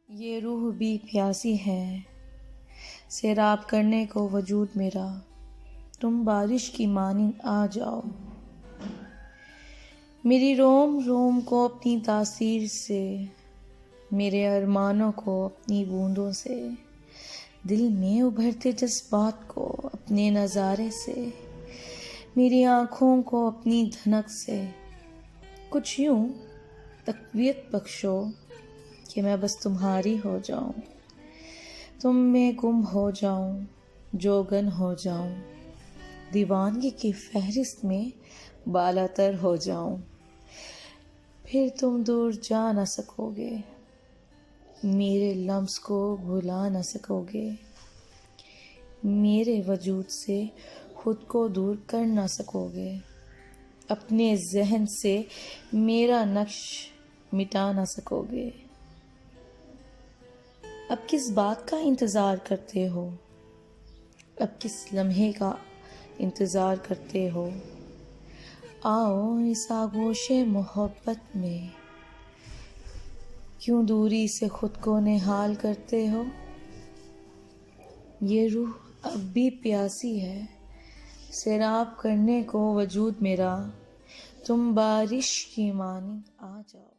ये रूह भी प्यासी है, सैराब करने को वजूद मेरा। तुम बारिश की मानिंद आ जाओ। मेरी रोम रोम को अपनी तासीर से, मेरे अरमानों को अपनी बूंदों से, दिल में उभरते जज्बात को अपने नज़ारे से, मेरी आँखों को अपनी धनक से, कुछ यूं तक़वियत बख्शो कि मैं बस तुम्हारी हो जाऊं, तुम में गुम हो जाऊं, जोगन हो जाऊं, दीवानगी की फहरिस्त में बालातर हो जाऊं। फिर तुम दूर जा न सकोगे, मेरे लम्स को भुला न सकोगे, मेरे वजूद से खुद को दूर कर न सकोगे, अपने जहन से मेरा नक्श मिटा न सकोगे। अब किस बात का इंतज़ार करते हो? अब किस लम्हे का इंतज़ार करते हो? आओ इस आगोशे मोहब्बत में, क्यों दूरी से खुद को निहाल करते हो? ये रूह अब भी प्यासी है, सैराब करने को वजूद मेरा। तुम बारिश की मानिंद आ जाओ।